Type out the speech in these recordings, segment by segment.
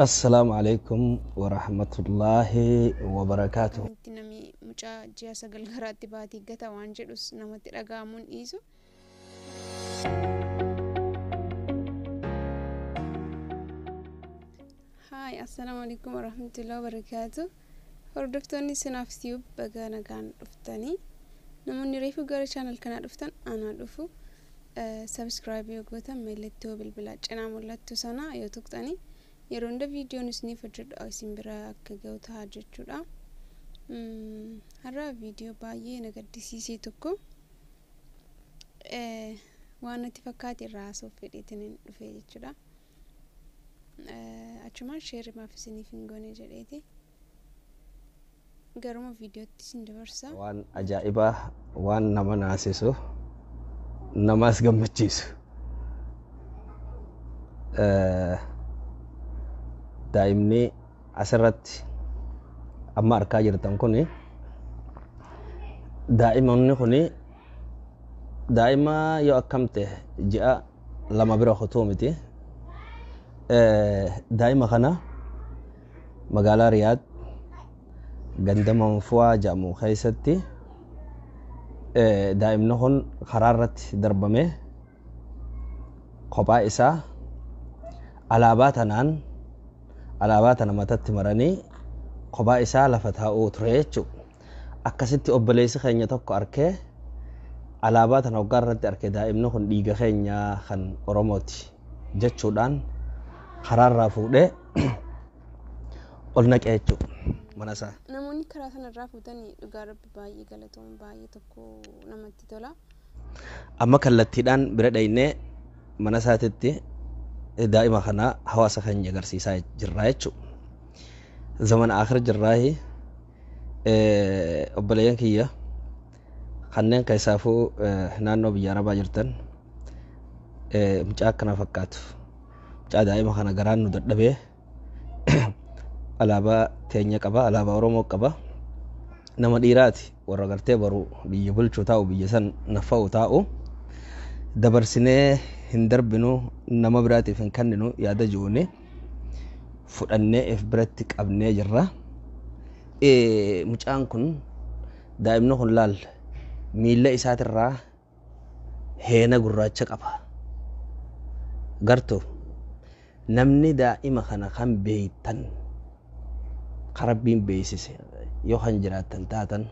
السلام عليكم ورحمة الله وبركاته. Wanti namni mucaa ji'a sagal garaatti baatii gata waan jedhus namatti dhaga'amuun dhiisu. Haay, assalamu alaikum warahmatullahi wabarakatuh. Hordoftoonni Sinaaf Tube baga nagaan dhuftanii. Namoonni reefu gara channel kanaa dhuftan anaa dhufu subscribe yoo gootan mallattoo bilbilaa cinaa mul'attu sana yoo tuqxanii yeroo hunda viidiyoon isiniif hojjedhu isin bira akka ga'u ta'a jechuudha. Har'a viidiyoo baay'ee na gaddisiisee tokko waan natti fakkaate irraa haasa'uuf fedheetiin dhufee jechuudha. Achumaan sheerii maaf isiniif hin goone jedheeti garuma viidiyootti isin dabarsa. Waan ajaa'ibaa, waan nama naasisu, namaas gammachiisu. Daa'imni asirratti amma argaa jirtan kuni daa'imni kuni daa'ima yoo akkamte ji'a lama bira hotuu miti. Daa'ima kana magaalaa Riyaad ganda Manfuwaa jedhamu keessatti daa'imni kun karaa irratti darbame kophaa isaa alaabaa tana matatti maranii kophaa isaa lafa taa'uu ture jechuudha. Akkasitti obboleessi keenya tokko arkee alaabaa tana waggaa irratti arkee daa'imni kun dhiiga keenya kan Oromooti jechuudhaan karaa irraa fuudhee ol naqee jechuudha mana isaa. Namoonni karaa sanarraa fuutanii dhugaa rabbi baay'ee galatoon baay'ee tokko namatti tola. Amma kallattiidhaan bira dhaynee mana isaatitti daa'ima kana hawaasa keenya agarsiisaa jirra jechuudha. Zaman akhir jirraahi obboleeyyan kiyya kanneen keessaafuu naannoo biyya Arabaa jirtan mucaa akkana fakkaatu. Mucaa daa'ima kana garaan nu dadhabee alaabaa teenya qaba, alaabaa Oromoo qaba. Nama dhiiraati warra gartee baruu biyya bulchuu taa'u, biyya san nafa'u taa'u. Dabarsinee hin darbinu, nama biraatiif hin kenninu yaada jiruuni fudhannee if biratti qabnee jirra. Mucaan kun daa'imni kun laal miilla isaatirraa heena gurraacha qaba. Gartuu namni daa'ima kana kan beeytan Rabbiin beeksise yoo kan jiraattan taatan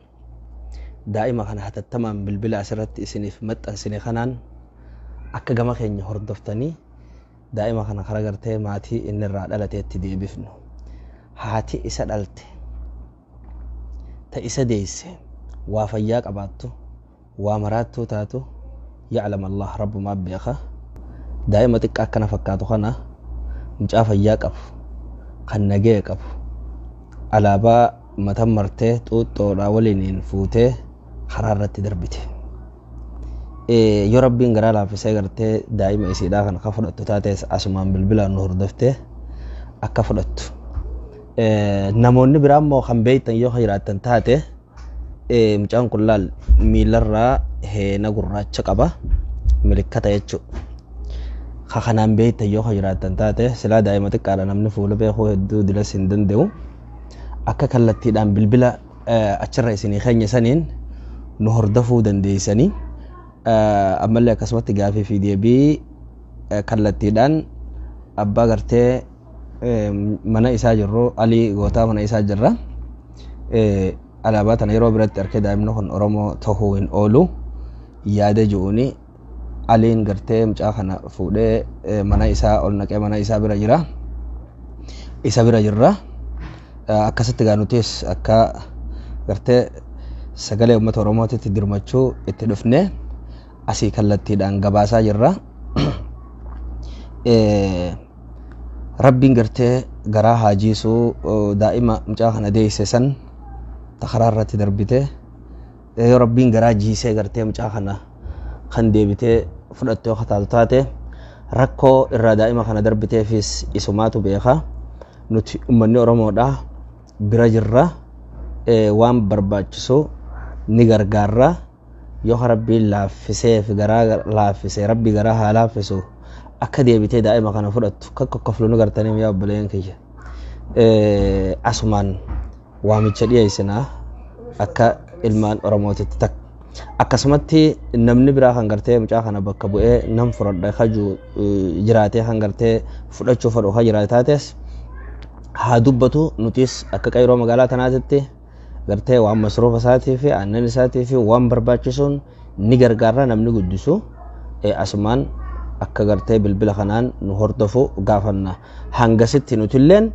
daa'ima kana hatattamaan bilbila asirratti isiniif maxxansine kanaan akka gama keenya hordoftanii daa'ima kana karaa gartee maatii inni irraa dhalateetti deebifnu. Haati isa dhalte ta isa deesse waa fayyaa qabaattu waa maraattuu taatu ya'lam Allah rabbumaa beeka. Daa'ima xiqqaa akkana fakkaatu kana mucaa fayyaa qabu kan nagee qabu alaabaa matan martee xuuxxoodhaa waliin fuutee karaa irratti darbite. Yoo rabbiin garaa laaffisee gartee daa'ima isiidhaa kana akka fudhattu taates asumaan bilbilaan nu hordoftee akka fudhattu. Namoonni biraa immoo kan beektan yoo jiraattan taate mucaan kun laal miilarraa heena gurraacha qaba milikkata jechuudha. Kanaan beektan yoo jiraattan taate silaa daa'ima xiqqaadha namni fuula beekuu hedduu dilas hin danda'u. Akka kallattiidhaan bilbila achirra isinii keenya saniin nu hordofuu dandeessanii. Ammallee akkasumatti gaafii fi deebii kallattiidhaan abbaa gartee mana isaa jirru Alii Gootaa mana isaa jirra. Alaabaa tana yeroo biratti arkee daa'imni kun Oromoo ta'uu hin oolu yaada jiruuni Aliin gartee mucaa kana fuudhee mana isaa ol naqee mana isaa bira jira. Isa bira jirra. Akkasitti gaanutis akka gartee sagalee uummata Oromootitti dirmachuu itti dhufnee asii kallattiidhaan gabaasaa jirra. Rabbiin gartee garaa haajiisuu daa'ima mucaa kana deesse san karaa irratti darbite yoo rabbiin garaa jiisee gartee mucaa kana kan deebitee fudhattee yoo taatu taate rakkoo irraa daa'ima kana darbiteefis isumaatu beeka. Nuti uummanni Oromoodha bira jirra waan barbaachisu ni gargaarra. Yoo rabbiin laaffiseef garaa laaffisee rabbi garaa haa laaffisu akka deebitee daa'ima kana fudhattu kakka koflu nu gartanii yaa obboleeyyan kiyya. asumaan waamicha dhiyeessinaa akka ilmaan Oromootitti takka. Akkasumatti namni biraa kan gartee mucaa kana bakka bu'ee nam fudhadha kaju jiraatee kan gartee fudhachuu fedhu kan jiraataates haa dubbatu. Nutis akka qayroo magaalaa tanaatitti gartee waan masruufa isaatii fi aannan isaatii fi waan barbaachisuun ni gargaarra namni guddisu asumaan akka gartee bilbila kanaan nu hordofu gaafanna. Hangasitti nutilleen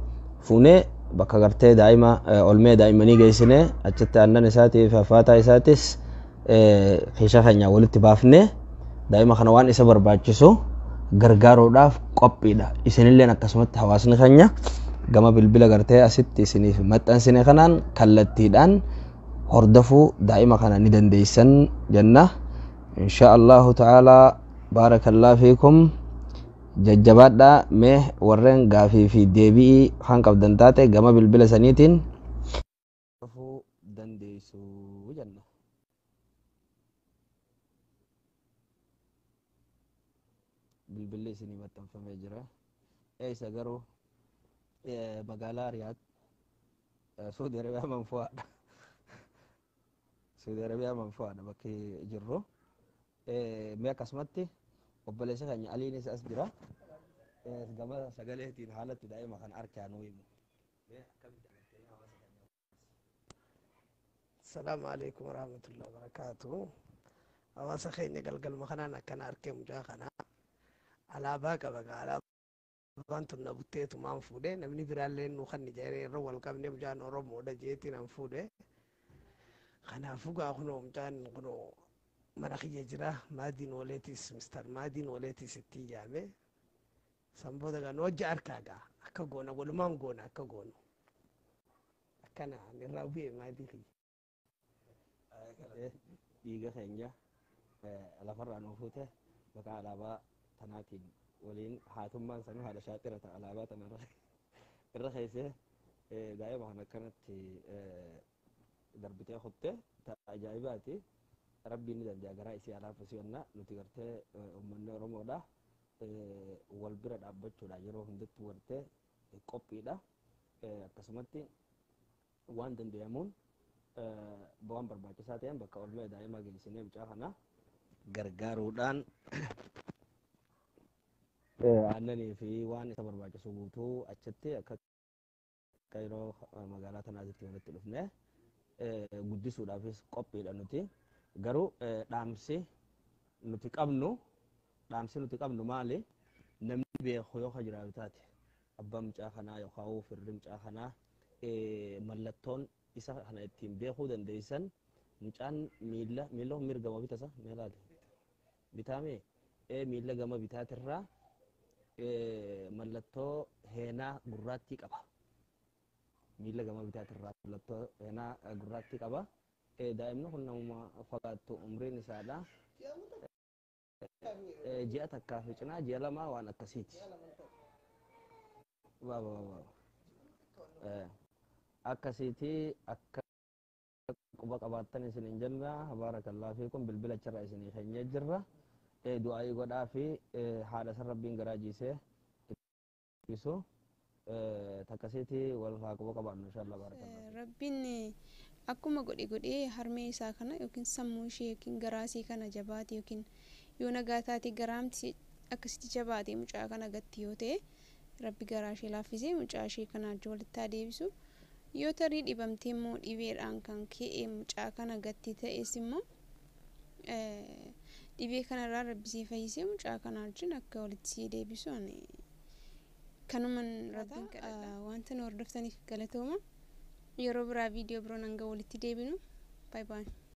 fuunee bakka gartee daa'ima olmee daa'imanii geessinee achitti aannan isaatii fi affaataa isaatis keeshaa keenya walitti baafnee daa'ima kana waan isa barbaachisu gargaaruudhaaf qophiidha. Isinilleen akkasumatti hawaasni keenya gama bilbila gartee asitti isiniif maxxansine kanaan kallattiidhaan hordofuu daa'ima kana ni dandeessan jenna. Insha Allahu ta'ala barakallahu fiikum. Jajjabaadhaa mee warreen gaafii fi deebii kan qabdan taate gama bilbila saniitiin hordofuu dandeessu jenna. Bilbilli isinii maxxanfamee jira. Isa garuu magaalaa Riyaad Saudi Arabiyaa manfuudhaa. Saudi Arabiyaa manfuudhaa bakki jirru. Mee akkasumatti obboleessa keenya Aliinis as jira. Gama sagaleetiin haalatti daa'ima kana harkaan himu. Assalamu alaikum warahmatullahi wabarakatuh. Hawaasa keenya galgalma kanaan akkana arkee mucaa kana alaabaa qaba. Alaabaan tun na butteetumaan fuudhee namni biraallee nu kan ijaaree irra wal qabne mucaan Oromoodha jeetiin an fuudhee. Kanaafuu gaa kunoo mucaan kunoo mana kiyya jira. Maadiin Ooleetis Mr. Maadiin Ooleetis itti ijaame. Sanboota gaa hojja harkaa gaa akka goona walumaan goona akka goonu. Akkana irraa bu'ee maadii kiyya. Dhiiga keenya lafarraa nuu fuute maqaa alaabaa tanaatiin waliin haatummaan sanuu haadha shaaxira ta'a alaabaa tanarra irra keessee daa'ima kana akkanatti darbitee kuttee ajaa'ibaati. Rabbiin ni danda'a garaa isii alaafisii wanna nuti gartee uummanni Oromoodha wal bira dhaabbachuudha yeroo hundattuu gartee qophiidha. Akkasumatti waan danda'amuun waan barbaachisaa ta'een bakka olmee daa'ima geessinee mucaa kana gargaaruudhaan aannanii fi waan isa barbaachisu guutuu achitti akka qayroo magaalaa tanaatitti walitti dhufne guddisuudhaafis qophiidha nuti. Garuu dhaamsi nuti qabnu maali? Namni beeku yoo jiraatu taate abbaan mucaa kanaa yookaan firri mucaa kanaa mallattoon isa kana ittiin beekuu dandeessan mucaan miila mirga gama bitasa meelaati bitaame miila gama bitaatirraa mallattoo heenaa gurraattii qaba. Miila gama bitaatirraa mallattoo heenaa gurraattii qaba. Daa'imni kun nama fagaattu umriin isaadha. Ji'a takkaa fi cinaa ji'a lamaa waan akkasiiti. Akkasiiti akka quba qabaattan isin hin jenna. Barakallahu fiikum. Bilbila achirraa isinii keenya jirra. Du'aayii godhaa fi haadha san rabbiin garaa jiisee ibsu takkasiiti wal haa quba qabaannu inshallah. Barakallahu. Rabbiin akkuma godhee harmee isaa kana yookiin sammuu ishee yookiin garaasii kana jabaate yookiin yoo nagaa taate garaamti akkasitti jabaate mucaa kana gatti yoo ta'e rabbi garaa ishee laaffisee mucaa ishee kana walitti deebisu. Yoo tarii dhibamtee immoo dhibeedhaan kan ka'e mucaa kana gatti ta'es immoo dhibee kanarraa rabbisee fayyisee mucaa kana wajjin akka walitti deebisu kanuman rabbiin kadhadha. Wanta nu hordoftaniif galatooma. Yeroo biraa viidiyoo biroon hanga walitti deebinu. Bye bye.